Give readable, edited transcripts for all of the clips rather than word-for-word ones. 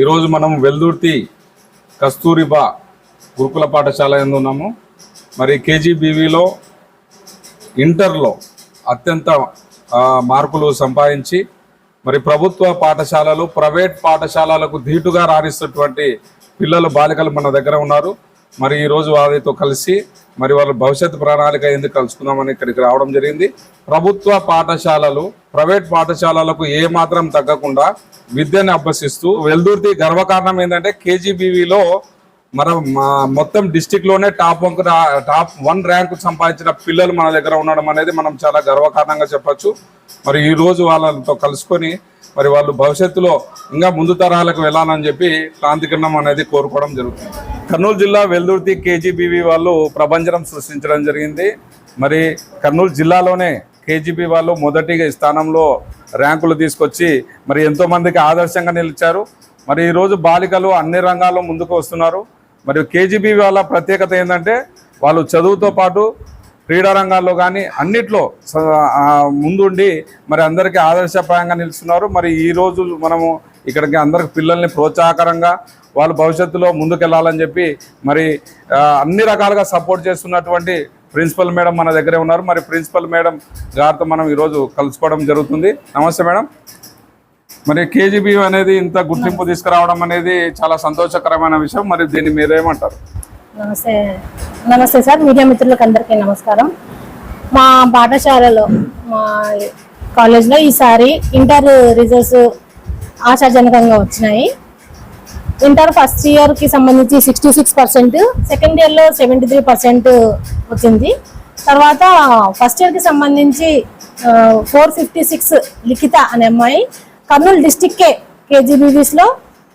ఈరోజు మనం వెల్దుర్తి కస్తూరిబా గురుకుల పాఠశాల యందు ఉన్నాము. మరి కేజీబీవీలో ఇంటర్లో అత్యంత మార్కులు సంపాదించి మరి ప్రభుత్వ పాఠశాలలు ప్రైవేట్ పాఠశాలలకు ధీటుగా రాణిస్తున్నటువంటి పిల్లలు బాలికలు మన దగ్గర ఉన్నారు. మరి ఈరోజు వారితో కలిసి మరి వాళ్ళ భవిష్యత్తు ప్రణాళిక ఎందుకు కలుసుకుందామని ఇక్కడికి రావడం జరిగింది. ప్రభుత్వ పాఠశాలలు ప్రైవేట్ పాఠశాలలకు ఏమాత్రం తగ్గకుండా విద్యను అభ్యసిస్తూ వెల్దుర్తి గర్వకారణం ఏంటంటే కేజీబీవీలో మనం మొత్తం డిస్టిక్లోనే టాప్ 1 ర్యాంకు సంపాదించిన పిల్లలు మన దగ్గర ఉండడం అనేది మనం చాలా గర్వకారణంగా చెప్పచ్చు. మరి ఈరోజు వాళ్ళతో కలుసుకొని మరి వాళ్ళు భవిష్యత్తులో ఇంకా ముందు తరాలకు వెళ్ళాలని చెప్పి క్రాంతికిరణం అనేది కోరుకోవడం జరుగుతుంది. కర్నూలు జిల్లా వెల్దుర్తి కేజీబీవీ వాళ్ళు ప్రభంజనం సృష్టించడం జరిగింది. మరి కర్నూలు జిల్లాలోనే కేజీబీ వాళ్ళు మొదటి స్థానంలో ర్యాంకులు తీసుకొచ్చి మరి ఎంతోమందికి ఆదర్శంగా నిలిచారు. మరి ఈరోజు బాలికలు అన్ని రంగాల్లో ముందుకు వస్తున్నారు. మరి కేజీబీ వాళ్ళ ప్రత్యేకత ఏంటంటే వాళ్ళు చదువుతో పాటు క్రీడా రంగాల్లో కానీ అన్నిట్లో ముందుండి మరి అందరికీ ఆదర్శప్రాయంగా నిలుస్తున్నారు. మరి ఈరోజు మనము ఇక్కడికి అందరికి పిల్లల్ని ప్రోత్సాహకరంగా వాళ్ళు భవిష్యత్తులో ముందుకెళ్లాలని చెప్పి మరి అన్ని రకాలుగా సపోర్ట్ చేస్తున్నటువంటి ప్రిన్సిపల్ మేడం మన దగ్గరే ఉన్నారు. మరి ప్రిన్సిపల్ మేడం గారితో మనం ఈరోజు కలుసుకోవడం జరుగుతుంది. నమస్తే మేడం. మరి కేజీబీ అనేది ఇంత గుర్తింపు తీసుకురావడం అనేది చాలా సంతోషకరమైన విషయం. మరి దీన్ని మీరేమంటారు? నమస్తే సార్, మీడియా మిత్రులకు అందరికీ నమస్కారం. మా పాఠశాలలో మా కాలేజ్లో ఈసారి ఇంటర్ రిజల్ట్స్ ఆశాజనకంగా వచ్చినాయి. ఇంటర్ ఫస్ట్ ఇయర్కి సంబంధించి 66%, సెకండ్ ఇయర్లో 73% వచ్చింది. తర్వాత ఫస్ట్ ఇయర్కి సంబంధించి 456 లిఖిత అనే అమ్మాయి కర్నూలు డిస్టిక్కే కేజీబీవీస్లో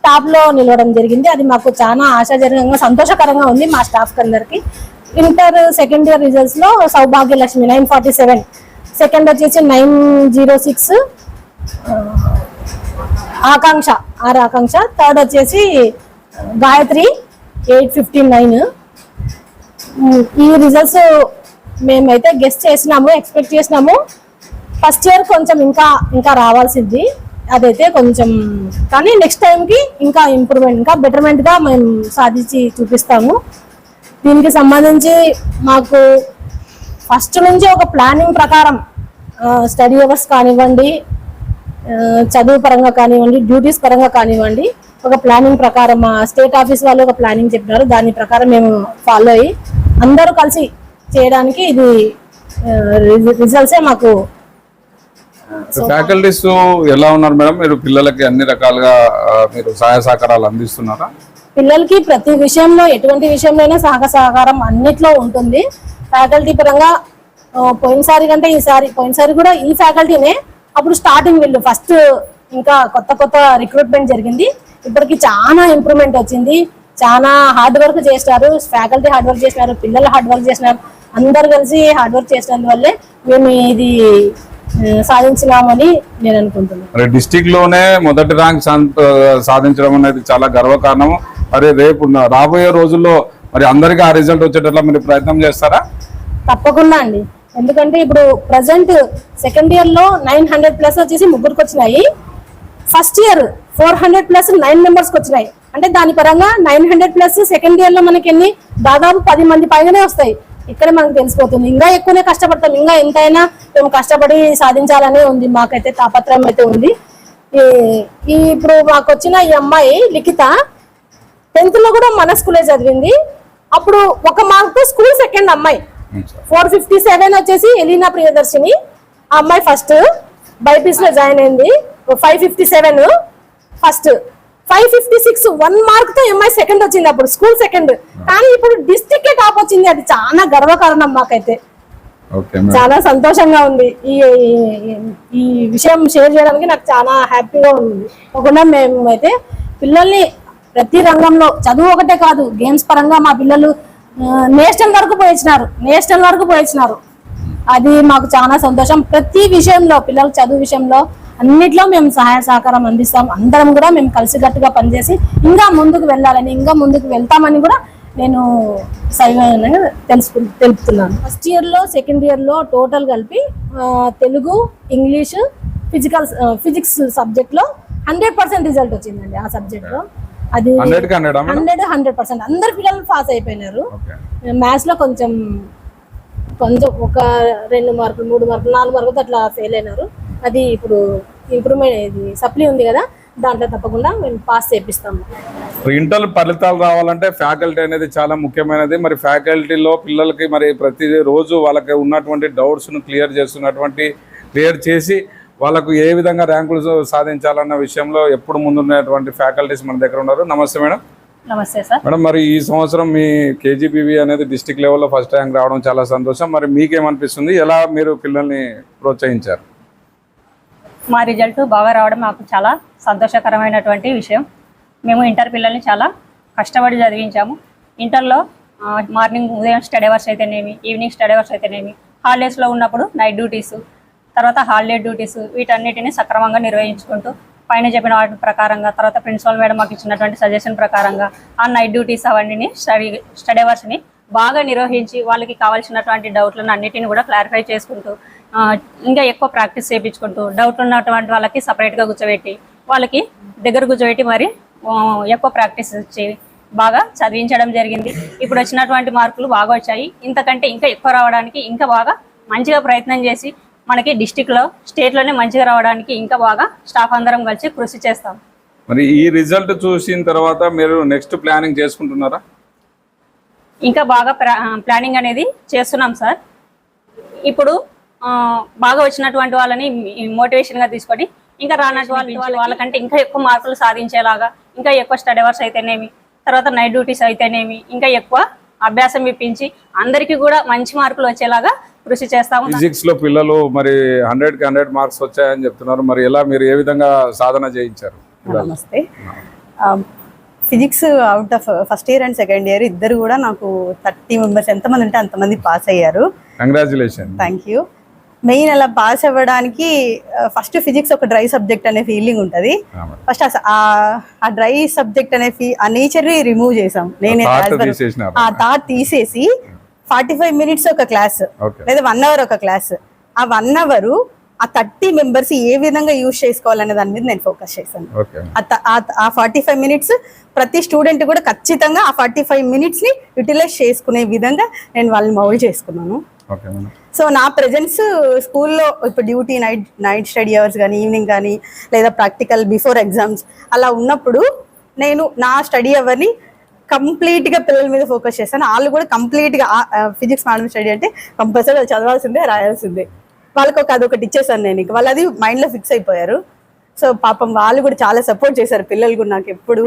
టాప్లో నిలవడం జరిగింది. అది మాకు చాలా ఆశాజనకంగా సంతోషకరంగా ఉంది మా స్టాఫ్కి అందరికీ. ఇంటర్ సెకండ్ ఇయర్ రిజల్ట్స్లో సౌభాగ్యలక్ష్మి 947, సెకండ్ వచ్చేసి 906 ఆకాంక్ష థర్డ్ వచ్చేసి గాయత్రి 859. ఈ రిజల్ట్స్ మేమైతే గెస్ట్ చేసినాము, ఎక్స్పెక్ట్ చేసినాము. ఫస్ట్ ఇయర్ కొంచెం ఇంకా రావాల్సింది, అదైతే కొంచెం, కానీ నెక్స్ట్ టైంకి ఇంకా ఇంప్రూవ్మెంట్ ఇంకా బెటర్మెంట్గా మేము సాధించి చూపిస్తాము. దీనికి సంబంధించి మాకు ఫస్ట్ నుంచి ఒక ప్లానింగ్ ప్రకారం స్టడీ అవర్స్ కానివ్వండి, చదువు పరంగా కానివ్వండి, డ్యూటీస్ పరంగా కానివ్వండి, ఒక ప్లానింగ్ ప్రకారం మా స్టేట్ ఆఫీస్ వాళ్ళు ఒక ప్లానింగ్ చెప్పినారు. దాని ప్రకారం మేము ఫాలో అయ్యి అందరూ కలిసి చేయడానికి ఇది రిజల్ట్సే మాకు. ఫ్యాకల్టీస్ ఎలా ఉన్నారు మేడం? మీరు పిల్లలకి అన్ని రకాలుగా మీరు సహాయ సహకారాలు అందిస్తున్నారా? పిల్లలకి ప్రతి విషయంలో ఎటువంటి విషయంలో సహకారం అన్నిట్లో ఉంటుంది. ఫ్యాకల్టీ పరంగా పోయినసారి కంటే పోయినసారి కూడా ఈ ఫ్యాకల్టీనే అప్పుడు స్టార్టింగ్ వీళ్ళు ఫస్ట్ ఇంకా కొత్త రిక్రూట్మెంట్ జరిగింది. ఇప్పటికి చాలా ఇంప్రూవ్మెంట్ వచ్చింది. చాలా హార్డ్ వర్క్ చేస్తారు, ఫ్యాకల్టీ హార్డ్ వర్క్ చేసినారు, పిల్లలు హార్డ్ వర్క్ చేసినారు, అందరు కలిసి హార్డ్ వర్క్ చేసినందువల్లే మేము ఇది సాధించినామని నేను అనుకుంటున్నాను. డిస్టిక్ లోనే మొదటి ర్యాంక్ సాధించడం అనేది చాలా గర్వకారణం. మరి రేపు రాబోయే రోజుల్లో మరి అందరికీ ఆ రిజల్ట్ వచ్చేటట్లా మీరు ప్రయత్నం చేస్తారా? తప్పకుండా అండి. ఎందుకంటే ఇప్పుడు ప్రజెంట్ సెకండ్ ఇయర్ లో 900+ వచ్చేసి ముగ్గురికి వచ్చినాయి. ఫస్ట్ ఇయర్ 400+ 9 మెంబర్స్ వచ్చినాయి. అంటే దాని పరంగా 900+ సెకండ్ ఇయర్ లో మనకి దాదాపు 10 మంది పైగానే వస్తాయి. ఇక్కడ మనకు తెలిసిపోతుంది. ఇంకా ఎక్కువనే కష్టపడతాం, ఇంకా ఎంతైనా మేము కష్టపడి సాధించాలనే ఉంది, మాకైతే తాపత్రయం అయితే ఉంది. ఇప్పుడు మాకు వచ్చిన ఈ అమ్మాయి లిఖిత 10th లో కూడా మన స్కూలే చదివింది. అప్పుడు ఒక మార్క్తో స్కూల్ సెకండ్ అమ్మాయి. 457 వచ్చేసి ఎలీనా ప్రియదర్శిని ఆ అమ్మాయి ఫస్ట్ బైపీస్ లో జాయిన్ అయింది. 557 ఫస్ట్, 556 1 మార్క్తో అమ్మాయి సెకండ్ వచ్చింది అప్పుడు స్కూల్ సెకండ్. కానీ ఇప్పుడు డిస్ట్రిక్ట్ టాప్ వచ్చింది. అది చాలా గర్వకారణం మాకైతే, చాలా సంతోషంగా ఉంది. ఈ విషయం షేర్ చేయడానికి నాకు చాలా హ్యాపీగా ఉంది. కాకుండా మేమైతే పిల్లల్ని ప్రతి రంగంలో చదువు ఒకటే కాదు, గేమ్స్ పరంగా మా పిల్లలు నేషనల్ వరకు పోయించినారు. అది మాకు చాలా సంతోషం. ప్రతి విషయంలో పిల్లల చదువు విషయంలో అన్నిట్లో మేము సహాయ సహకారం అందిస్తాం. అందరం కూడా మేము కలిసికట్టుగా పనిచేసి ఇంకా ముందుకు వెళ్ళాలని, ఇంకా ముందుకు వెళ్తామని కూడా నేను తెలుపుతున్నాను. ఫస్ట్ ఇయర్లో సెకండ్ ఇయర్లో టోటల్ కలిపి తెలుగు, ఇంగ్లీష్, ఫిజిక్స్ సబ్జెక్ట్లో 100% రిజల్ట్ వచ్చిందండి ఆ సబ్జెక్ట్ లో. అది 100కి 100 ఆ మేడం? 100% అందరు పిల్లలు పాస్ అయిపోయినారు. ఓకే. మ్యాథ్స్ లో కొంచెం ఒక 2 మార్కులు 3 మార్కులు 4 మార్కులు అట్లా ఫెయిల్ అయినారు. అది ఇప్పుడు ఇంప్రూవ్మెంట్ ఇది సప్లీ ఉంది కదా, దాంట్లో తప్పకుండా మేము పాస్ చేపిస్తాము. ఇంటర్ ఫలితాలు రావాలంటే ఫ్యాకల్టీ అనేది చాలా ముఖ్యమైనది. మరి ఫ్యాకల్టీలో పిల్లలకి మరి ప్రతి రోజు వాళ్ళకి ఉన్నటువంటి డౌట్స్ను క్లియర్ చేసి వాళ్ళకు ఏ విధంగా ర్యాంకులు సాధించాలన్న విషయంలో ఎప్పుడు ముందున్నటువంటి ఫ్యాకల్టీస్ మన దగ్గర ఉన్నారు. నమస్తే మేడం. నమస్తే సార్. మేడం, మరి ఈ సంవత్సరం మీ కేజీబీవీ అనేది డిస్ట్రిక్ట్ లెవెల్లో ఫస్ట్ ర్యాంక్ రావడం చాలా సంతోషం. మరి మీకేమనిపిస్తుంది, ఎలా మీరు పిల్లల్ని ప్రోత్సహించారు? మా రిజల్ట్ బాగా రావడం మాకు చాలా సంతోషకరమైనటువంటి విషయం. మేము ఇంటర్ పిల్లల్ని చాలా కష్టపడి చదివించాము. ఇంటర్లో మార్నింగ్ ఉదయం స్టడీ అవర్స్ అయితేనేమి, ఈవినింగ్ స్టడీ అవర్స్ అయితేనేమి, హాలిడేస్లో ఉన్నప్పుడు నైట్ డ్యూటీస్, తర్వాత హాలిడే డ్యూటీస్, వీటన్నిటిని సక్రమంగా నిర్వహించుకుంటూ పైన చెప్పిన వాటి ప్రకారంగా, తర్వాత ప్రిన్సిపల్ మేడం మాకు ఇచ్చినటువంటి సజెషన్ ప్రకారంగా ఆ నైట్ డ్యూటీస్ అవన్నీ స్టడీ అవర్స్ని బాగా నిర్వహించి వాళ్ళకి కావాల్సినటువంటి డౌట్లను అన్నిటిని కూడా క్లారిఫై చేసుకుంటూ ఇంకా ఎక్కువ ప్రాక్టీస్ చేయించుకుంటూ డౌట్ ఉన్నటువంటి వాళ్ళకి సపరేట్గా కూర్చోబెట్టి వాళ్ళకి దగ్గర కూర్చోబెట్టి మరి ఎక్కువ ప్రాక్టీస్ ఇచ్చి బాగా చదివించడం జరిగింది. ఇప్పుడు వచ్చినటువంటి మార్కులు బాగా వచ్చాయి. ఇంతకంటే ఇంకా ఎక్కువ రావడానికి ఇంకా బాగా మంచిగా ప్రయత్నం చేసి మనకి డిస్టిక్లో స్టేట్లోనే మంచిగా రావడానికి ఇంకా బాగా స్టాఫ్ అందరం కలిసి కృషి చేస్తాం. మరి ఈ రిజల్ట్ చూసిన తర్వాత మీరు నెక్స్ట్ ప్లానింగ్ చేసుకుంటున్నారా? ఇంకా బాగా ప్లానింగ్ అనేది చేస్తున్నాం సార్. ఇప్పుడు బాగా వచ్చినటువంటి వాళ్ళని మోటివేషన్గా తీసుకొని ఇంకా రానటువంటి వాళ్ళకంటే ఇంకా ఎక్కువ మార్కులు సాధించేలాగా, ఇంకా ఎక్కువ స్టడీ అవర్స్ అయితేనేమి, తర్వాత నైట్ డ్యూటీస్ అయితేనేమి, ఇంకా ఎక్కువ అభ్యాసం ఇప్పించి అందరికీ కూడా మంచి మార్కులు వచ్చేలాగా కృషి చేస్తాము. ఫిజిక్స్ లో పిల్లలు మరి 100కి 100 మార్క్స్ వచ్చాయని చెప్తున్నారు. మరి ఎలా మీరు ఏ విధంగా సాధన చేయించారు? నమస్తే. Physics out of first year and second year ఇద్దరు కూడా నాకు 30 మెంబర్స్ ఎంతమంది ఉంటే అంతమంది పాస్ అయ్యారు. కంగ్రాచులేషన్. Thank you. మెయిన్ అలా పాస్ అవ్వడానికి ఫస్ట్ ఫిజిక్స్ ఒక డ్రై సబ్జెక్ట్ అనే ఫీలింగ్ ఉంటుంది. ఫస్ట్ ఆ డ్రై సబ్జెక్ట్ అనే ఆ నేచర్ రిమూవ్ చేసాం. నేనే ఆ థాట్ తీసేసి 45 మినిట్స్ ఒక క్లాస్ లేదా 1 అవర్ ఒక క్లాస్, ఆ 1 అవర్ ఆ 30 మెంబర్స్ ఏ విధంగా యూజ్ చేసుకోవాలనే దాని మీద నేను ఫోకస్ చేశాను. ఆ 45 మినిట్స్ ప్రతి స్టూడెంట్ కూడా ఖచ్చితంగా ఆ 45 మినిట్స్ ని యూటిలైజ్ చేసుకునే విధంగా నేను వాళ్ళని మౌల్డ్ చేసుకున్నాను. సో నా ప్రెజెన్స్ స్కూల్లో ఇప్పుడు డ్యూటీ నైట్ స్టడీ అవర్స్ కానీ, ఈవినింగ్ కానీ, లేదా ప్రాక్టికల్ బిఫోర్ ఎగ్జామ్స్ అలా ఉన్నప్పుడు నేను నా స్టడీ అవర్ని కంప్లీట్గా పిల్లల మీద ఫోకస్ చేస్తాను. వాళ్ళు కూడా కంప్లీట్గా ఫిజిక్స్ మేడం స్టడీ అంటే కంపల్సరీ చదవాల్సిందే, రాయాల్సిందే. వాళ్ళకి అదొకటి ఇచ్చేసాను నేను. వాళ్ళు అది మైండ్లో ఫిక్స్ అయిపోయారు. సో పాపం వాళ్ళు కూడా చాలా సపోర్ట్ చేశారు. పిల్లలు కూడా నాకు ఎప్పుడు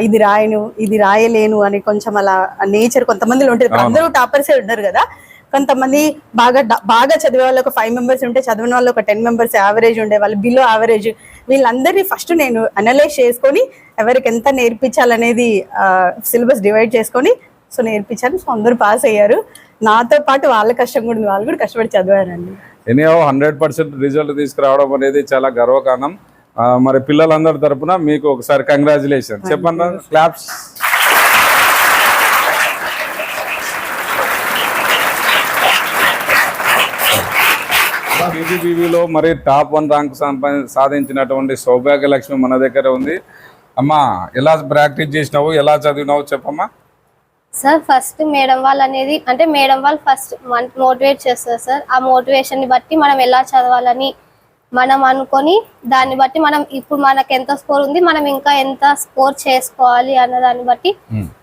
ఇది రాయను, ఇది రాయలేను అని కొంచెం అలా నేచర్ కొంతమందిలో ఉంటుంది. అందరూ టాపర్సే ఉండరు కదా, కొంతమంది బాగా చదివే వాళ్ళు ఒక 5 మెంబర్స్ ఉంటే, చదివిన వాళ్ళు ఒక 10 మెంబర్స్ యావరేజ్ ఉండే వాళ్ళు, బిలో యావరేజ్, వీళ్ళందరినీ ఫస్ట్ నేను అనలైజ్ చేసుకొని ఎవరికి ఎంత నేర్పించాలనేది సిలబస్ డివైడ్ చేసుకొని సో నేర్పించాను. సో అందరూ పాస్ అయ్యారు. నాతో పాటు వాళ్ళ కష్టం కూడా ఉంది, వాళ్ళు కూడా కష్టపడి చదివారండి. ఎనీహౌ 100% రిజల్ట్ తీసుకురావడం అనేది చాలా గర్వకారణం. మరి పిల్లలందరి తరపున మీకు ఒకసారి కంగ్రాచులేషన్ చెప్పండి. క్లాప్స్. కేజీబీవీలో మరి టాప్ 1 ర్యాంక్ సాధించినటువంటి సౌభాగ్యలక్ష్మి మన దగ్గర ఉంది. అమ్మా, ఎలా ప్రాక్టీస్ చేసినావు, ఎలా చదివినావు చెప్పమ్మా. సార్ ఫస్ట్ మేడం వాళ్ళు అనేది అంటే మేడం వాళ్ళు ఫస్ట్ మోటివేట్ చేస్తారు సార్. ఆ మోటివేషన్ ని బట్టి మనం ఎలా చదవాలని మనం అనుకొని దాన్ని బట్టి మనం ఇప్పుడు మనకు ఎంత స్కోర్ ఉంది, మనం ఇంకా ఎంత స్కోర్ చేసుకోవాలి అన్న దాన్ని బట్టి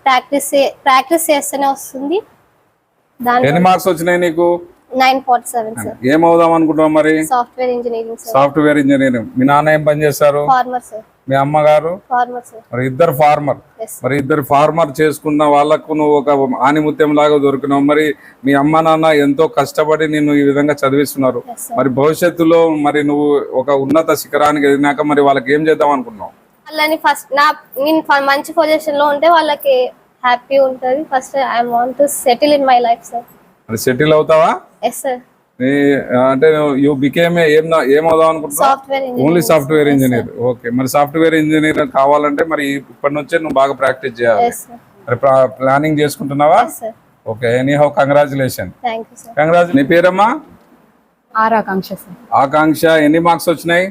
ప్రాక్టీస్ చేస్తేనే వస్తుంది. ఎన్ని మార్క్స్ వచ్చినాయి నీకు? 947 సార్. ఏమవుదాం అనుకుంటున్నావు మరి? Software engineering sir. Software engineering. మీ నాన్న ఏం పని చేస్తారు? Farmer sir. మీ అమ్మగారు? Farmer sir. మరి ఇద్దరు ఫార్మర్. మరి ఇద్దరు ఫార్మర్ చేసుకున్న వాళ్ళకు నువ్వు ఒక ఆనిముత్యం లాగా దొరికినావు. మరి మీ అమ్మ నాన్న ఎంతో కష్టపడి నిన్ను ఈ విధంగా చదివిస్తున్నారు. మరి భవిష్యత్తులో మరి నువ్వు ఒక ఉన్నత శిఖరానికి ఎదిగినాక మరి వాళ్ళకి ఏం చేద్దాం అనుకున్నావు? వాళ్ళని ఫస్ట్ నేను మంచి పొజిషన్ లో ఉంటే వాళ్ళకి హ్యాపీ ఉంటుంది. First I want to settle in my life sir. మరి సెటిల్ అవుతావా? Yes sir. అంటే యూ బికేమ్ ఏమవుదాం అనుకుంటున్నావు? Only software engineer. ఓకే. మరి సాఫ్ట్వేర్ ఇంజనీర్ కావాలంటే మరి ఇప్పటి నుంచే నువ్వు బాగా ప్రాక్టీస్ చేయాలి. మరి ప్లానింగ్ చేసుకుంటున్నావా? ఓకే. Anyhow congratulation. కంగ్రాచులేషన్. నీ పేరమ్మా? ఆకాంక్ష సార్. ఆకాంక్ష. ఎన్ని మార్క్స్ వచ్చినాయి?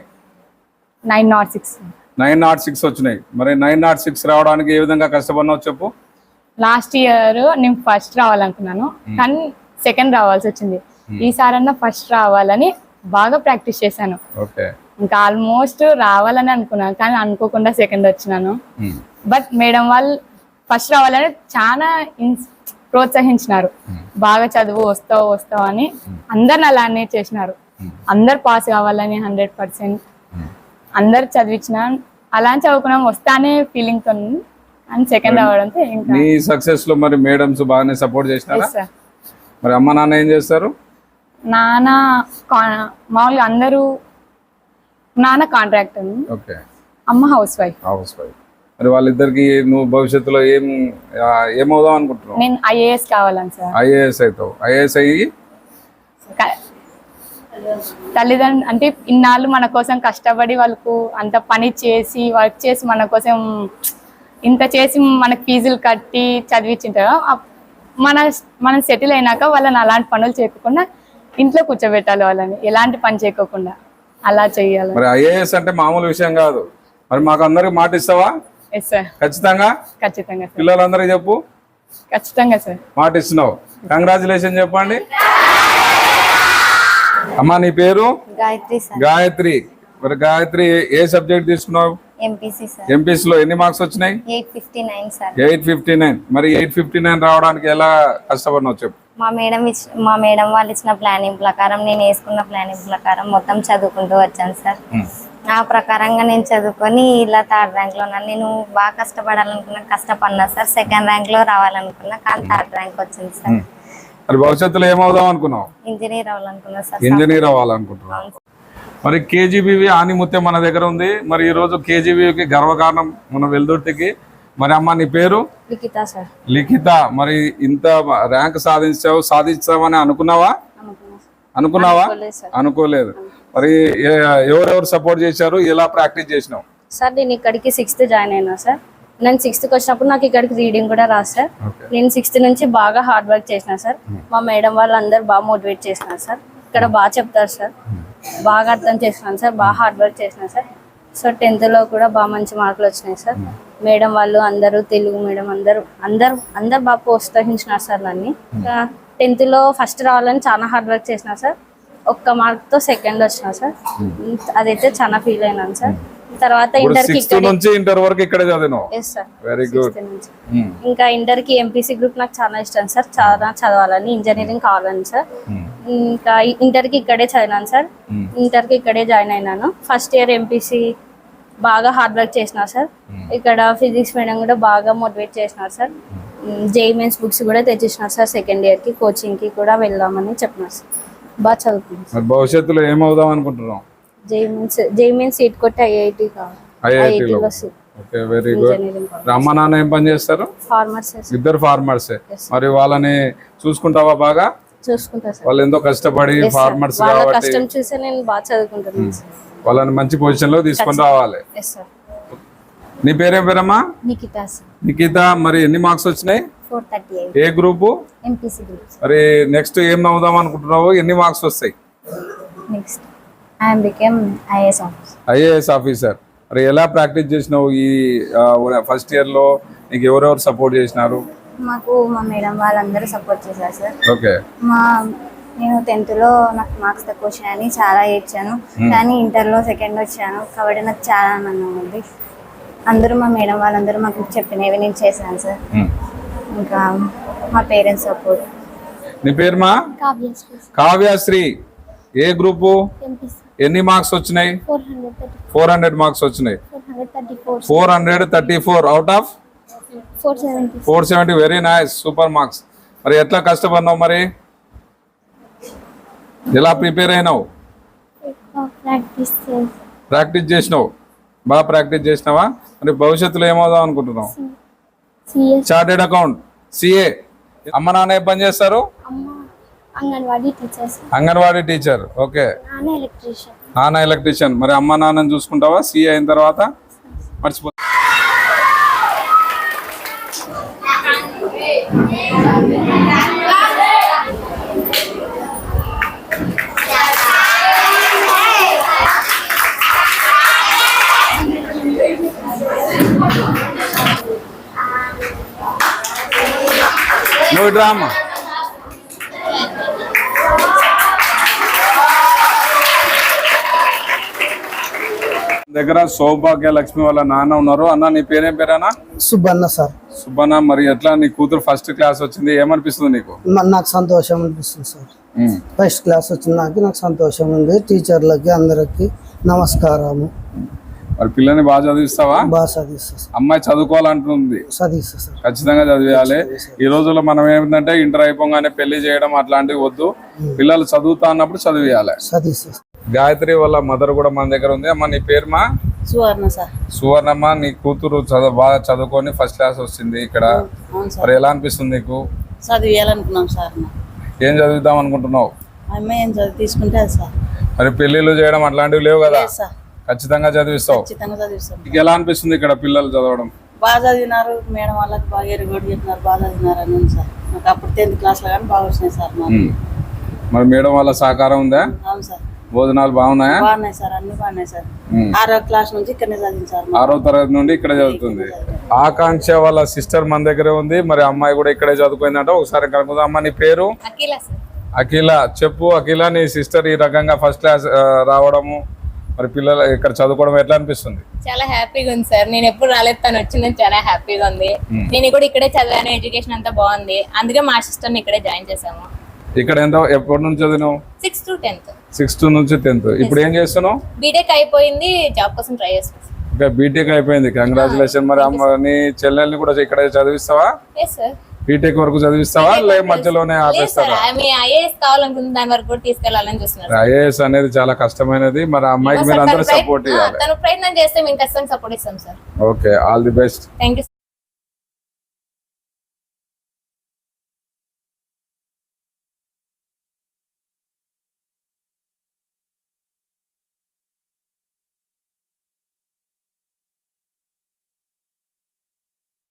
906. 906 వచ్చినాయి. మరి 906 రావడానికి ఏ విధంగా కష్టపడినావు చెప్పు. లాస్ట్ ఇయర్ నేను ఫస్ట్ రావాలనుకున్నాను కానీ సెకండ్ రావాల్సి వచ్చింది. ఈసారన్నా ఫస్ట్ రావాలని బాగా ప్రాక్టీస్ చేశాను. ఓకే. ఇంకా ఆల్మోస్ట్ రావాలని అనుకున్నాను కానీ అనుకోకుండా సెకండ్ వచ్చినాను. బట్ మేడం వాళ్ళు ఫస్ట్ రావాలని చాలా ప్రోత్సహించినారు. బాగా చదువు, వస్తావు అని అందరిని అలానే చేసినారు. అందరు పాస్ కావాలని 100% అందరు చదివించిన అలా చదువుకున్నాం వస్తానే ఫీలింగ్ తో అని సెకండ్ రావడంతో ఇంకా నీ సక్సెస్ లో మరి మేడమ్స్ బాగానే సపోర్ట్ చేసినారా? సార్ మరి అమ్మ నాన్న ఏం చేస్తారు? నాన్న మామూలుగా అందరూ, నాన్న కాంట్రాక్టర్, ఓకే, అమ్మ హౌస్ వైఫ్. మరి వాళ్ళిద్దరికి నువ్వు భవిష్యత్తులో ఏమవుదాం అనుకుంటున్నావు? నేను ఐఏఎస్ కావాలని సార్. ఐఏఎస్ అవుతావు. ఐఏఎస్ అయ్యి తల్లిదండ్రులు అంటే ఇన్నాళ్ళు మన కోసం కష్టపడి వాళ్ళకు అంత పని చేసి వర్క్ చేసి మన కోసం ఇంత చేసి మనకు ఫీజులు కట్టి చదివించింటారు. మనం సెటిల్ అయినాక వాళ్ళని అలాంటి పనులు చేయకుండా ఇంట్లో కూర్చోబెట్టాలి, వాళ్ళని ఎలాంటి పని చేయకోకుండా అలా చెయ్యాలి. మరి ఐఏఎస్ అంటే మామూలు విషయం కాదు. మరి మాకు అందరికి మాట ఇస్తావా? Yes sir. ఖచ్చితంగా ఖచ్చితంగా సార్. పిల్లలందరికీ చెప్పు. ఖచ్చితంగా సార్. మాట ఇస్తున్నావు. కంగ్రాచులేషన్ చెప్పండి. అమ్మా నీ పేరు? గాయత్రి సార్. గాయత్రి. మరి గాయత్రి ఏ సబ్జెక్ట్ తీసుకున్నావు? MPC sir. ఎంపీసీ లో ఎన్ని మార్క్స్ వచ్చినాయి? 859 సార్. 859. మరి 859 రావడానికి ఎలా కష్టపడినావు చెప్పు. మా మేడం వాళ్ళు ఇచ్చిన ప్లానింగ్ ప్రకారం, నేను వేసుకున్న ప్లానింగ్ ప్రకారం మొత్తం చదువుకుంటూ వచ్చాను సార్. ఆ ప్రకారంగా నేను చదువుకొని ఇలా 3rd ర్యాంక్ లో ఉన్నాను. నేను బాగా కష్టపడాలనుకున్నా, కష్టపడినా సార్. 2nd ర్యాంక్ లో రావాలనుకున్నా కానీ 3rd ర్యాంక్ వచ్చింది సార్. మరి భవిష్యత్తులో ఏమవుదాం అనుకున్నావు? ఇంజనీర్ అవ్వాలనుకున్నా సార్. ఇంజనీర్ అవ్వాలనుకుంటున్నావు. మరి కేజీబీవి ఆనిముత్యం మన దగ్గర ఉంది. మరి ఈ రోజు కేజీబీవికి గర్వకారణం మన వెల్దుర్తికి. మరి అమ్మ నీ పేరు? లిఖిత సార్. లిఖిత. మరి ఇంత ర్యాంక్ సాధించావని అనుకున్నావా? అనుకోలేదు. మరి ఎవరెవరు సపోర్ట్ చేశారు? ఎలా ప్రాక్టీస్ చేసినావు? సార్ నేను ఇక్కడికి 6th జాయిన్ అయినా సార్. నేను 6th వచ్చినప్పుడు నాకు ఇక్కడికి రీడింగ్ కూడా రాదు సార్. నేను 6th నుంచి బాగా హార్డ్ వర్క్ చేసిన సార్. మా మేడం వాళ్ళు అందరు బాగా మోటివేట్ చేసినారు సార్. ఇక్కడ బాగా చెప్తారు సార్, బాగా అర్థం చేసినాను సార్, బాగా హార్డ్ వర్క్ చేసిన సార్. సో 10th లో కూడా బాగా మంచి మార్కులు వచ్చినాయి సార్. మేడం వాళ్ళు అందరూ, తెలుగు మేడం అందరు బాగా ప్రోత్సహించినారు సార్ నన్ను. 10th లో ఫస్ట్ రావాలని చాలా హార్డ్ వర్క్ చేసిన సార్. ఒక్క మార్క్తో సెకండ్ వచ్చినా సార్. అదైతే చాలా ఫీల్ అయినాను సార్. తర్వాత ఇంటర్ వరకు ఇక్కడ చదివాను. Yes sir. Very good. ఇంకా ఇంటర్కి ఎంపీసీ గ్రూప్ నాకు చాలా ఇష్టం సార్. చాలా చదవాలని, ఇంజనీరింగ్ కావాలని సార్. ఇంకా ఇంటర్కి ఇక్కడే చదివాను సార్. ఇంటర్కి ఇక్కడే జాయిన్ అయినాను. ఫస్ట్ ఇయర్ ఎంపీసీ బాగా హార్డ్ వర్క్ చేసిన సార్. ఇక్కడ ఫిజిక్స్ మేడం కూడా బాగా మోటివేట్ చేసినారు సార్. జేఈఈ మెయిన్స్ బుక్స్ కూడా తెచ్చిస్తున్నారు సార్. 2nd ఇయర్కి కోచింగ్కి కూడా వెళ్దామని చెప్పినారు సార్. బాగా చదువుకున్నాను. భవిష్యత్తులో ఏమవుదాం అనుకుంటున్నాం? జేఈఈ మెయిన్స్ సీట్ కొట్టి ఐఐటి కావాలి. ఐఐటిలో సీట్. Okay, very good. అమ్మ నాన్న ఏం పని చేస్తారు? ఫార్మర్స్. ఇద్దరు ఫార్మర్సే. మరి వాళ్ళని చూసుకుంటావా? బాగా చూసుకుంటా సార్. వాళ్ళు ఎంతో కష్టపడి ఫార్మర్స్ కాబట్టి కష్టం చూసి నేను బాగా చదువుకుంటున్నాను సార్. వాళ్ళని మంచి పొజిషన్ లో తీసుకొని రావాలి. Yes sir. నీ పేరేం పేరమ్మా? నిఖిత సార్. నిఖిత. మరి ఎన్ని మార్క్స్ వచ్చినాయి? 438. ఏ గ్రూపు? MPC group. మరి నెక్స్ట్ ఏం అవుదాం అనుకుంటున్నావు? ఎన్ని మార్క్స్ వస్తాయి? Next I am become IAS officer. IAS officer. మరి ఎలా ప్రాక్టీస్ చేసినావు ఈ ఫస్ట్ ఇయర్ లో? నీకు ఎవరెవరు సపోర్ట్ చేసినారు? మాకు మా మేడం వాళ్ళందరూ సపోర్ట్ చేశారు సార్. ఓకే. నేను 10th లో నాకు మార్క్స్ తక్కువ వచ్చాయని చాలా ఏడ్చాను. కానీ ఇంటర్లో సెకండ్ వచ్చాను కాబట్టి నాకు చాలా ఆనందం ఉంది. అందరూ మా మేడం వాళ్ళందరూ మాకు చెప్పినవి నేను చేశాను సార్. ఇంకా మా పేరెంట్స్ సపోర్ట్. నీ పేరుమా? కావ్యశ్రీ. ఏ గ్రూపు? ఎన్ని మార్క్స్ వచ్చినాయి? 400 మార్క్స్ వచ్చినాయి. 434 out of 470. Very nice, super marks. మరి ఎట్లా కష్టపడినావు? మరి ఎలా ప్రిపేర్ అయినావు? ప్రాక్టీస్ చేసినావు. బాగా ప్రాక్టీస్ చేసినావా? మరి భవిష్యత్తులో ఏమవుదాం అనుకుంటున్నావు? Chartered account, CA. అమ్మ నాన్న ఏం పని చేస్తారు? అంగన్వాడీ టీచర్. ఓకే. నాన్న ఎలక్ట్రీషియన్. మరి అమ్మ నాన్నని చూసుకుంటావా సిఏ అయిన తర్వాత? మర్చిపో. నువ్వు ఇటు రా అమ్మా. దగ్గర సౌభాగ్య లక్ష్మి వాళ్ళ నాన్న ఉన్నారు. అన్న నీ పేరేం పేరేనా? సుబ్బన్న సార్. సుబ్బన్న, మరి ఎట్లా నీ కూతురు ఫస్ట్ క్లాస్ వచ్చింది, ఏమనిపిస్తుంది నీకు? నాకు సంతోషం అనిపిస్తుంది సార్. ఫస్ట్ క్లాస్ వచ్చిన నాకు సంతోషం ఉంది. టీచర్లకి అందరికి నమస్కారము. మరి పిల్లని బాగా చదివిస్తావా? బాగా చదివిస్తా సార్. అమ్మాయి చదువుకోవాలంటుంది, చదివిస్తా సార్. ఖచ్చితంగా చదివేయాలి. ఈ రోజుల్లో మనం ఏంటంటే ఇంటర్ అయిపోగానే పెళ్లి చేయడం అట్లాంటివి వద్దు. పిల్లలు చదువుతా అన్నప్పుడు చదివేయాలి. చదివిస్తా సార్. గాయత్రి వాళ్ళ మదర్ కూడా మన దగ్గర ఉంది. అమ్మ నీ పేరుమా? సువర్ణ సార్. సువర్ణమ్మ, నీ కూతురు బాగా చదువుకొని ఫస్ట్ క్లాస్ వచ్చింది ఇక్కడ. మరి ఎలా అనిపిస్తుంది నీకు? చదివేయాలనుకున్నాం సార్. ఏం చదువుదాం అనుకుంటున్నావు? అమ్మాయి ఏం చదివి తీసుకుంటే అది సార్. మరి పెళ్లిళ్ళు చేయడం అట్లాంటివి లేవు కదా? సార్ ఖచ్చితంగా చదివిస్తావు. ఖచ్చితంగా చదివిస్తాం. నీకు ఎలా అనిపిస్తుంది ఇక్కడ పిల్లలు చదవడం? బాగా చదివినారు మేడం వాళ్ళకి, బాగా ఎరుగోడు చెప్పినారు, బాగా చదివినారు అని ఉంది సార్. నాకు అప్పుడు 10th క్లాస్లో కానీ బాగా వచ్చినాయి సార్ మాకు. మరి మేడం వాళ్ళ సహకారం ఉందా? అవును సార్. భోజనాలు బాగున్నాయా? బాగున్నాయి సార్, అన్ని బాగున్నాయి సార్. 6వ క్లాస్ నుంచి ఇక్కడనే చదివించారు. 6వ తరగతి నుండి ఇక్కడ చదువుతుంది. ఆకాంక్ష వాళ్ళ సిస్టర్ మన దగ్గరే ఉంది. మరి అమ్మాయి కూడా ఇక్కడే చదువుకుందంట. ఒకసారి కనుక్కుందాం. అమ్మ నీ పేరు? అఖిల. చెప్పు అఖిల, నీ సిస్టర్ ఈ రకంగా ఫస్ట్ క్లాస్ రావడము, మరి పిల్లలు ఇక్కడ చదువుకోవడం ఎట్లా అనిపిస్తుంది? చాలా హ్యాపీగా ఉంది సార్. నేను ఎప్పుడు రాలేదు, తను వచ్చింది చాలా హ్యాపీగా ఉంది. నేను కూడా ఇక్కడే చదివాను, ఎడ్యుకేషన్ అంతా బాగుంది. అందుకే మా సిస్టర్ని ఇక్కడే జాయిన్ చేసాము. ఇక్కడ ఎప్పటి నుంచి చదివినావు? 6th to 10th. 6th నుంచి 10th. ఇప్పుడు ఏం చేస్తున్నావు? బీటెక్ అయిపోయింది, జాబ్ కోసం ట్రై చేస్తున్నాను. ఇంకా బీటెక్ అయిపోయింది, కంగ్రాచులేషన్. మరి అమ్మ నీ చెల్లెల్ని కూడా ఇక్కడ చదివిస్తావా? Yes sir. బీటెక్ వరకు చదివిస్తావా లే మధ్యలోనే ఆపేస్తారా? ఆమె ఐఏఎస్ కావాలనుకుంది, దాని వరకు కూడా తీసుకెళ్లాలని చూస్తున్నారు. ఐఏఎస్ అనేది చాలా కష్టమైనది. మరి అమ్మాయికి మీరు అందరూ సపోర్ట్ ఇవ్వాలి. తను ప్రయత్నం చేస్తే మేము ఖచ్చితంగా సపోర్ట్ ఇస్తాం sir. Okay, all the best. Thank you.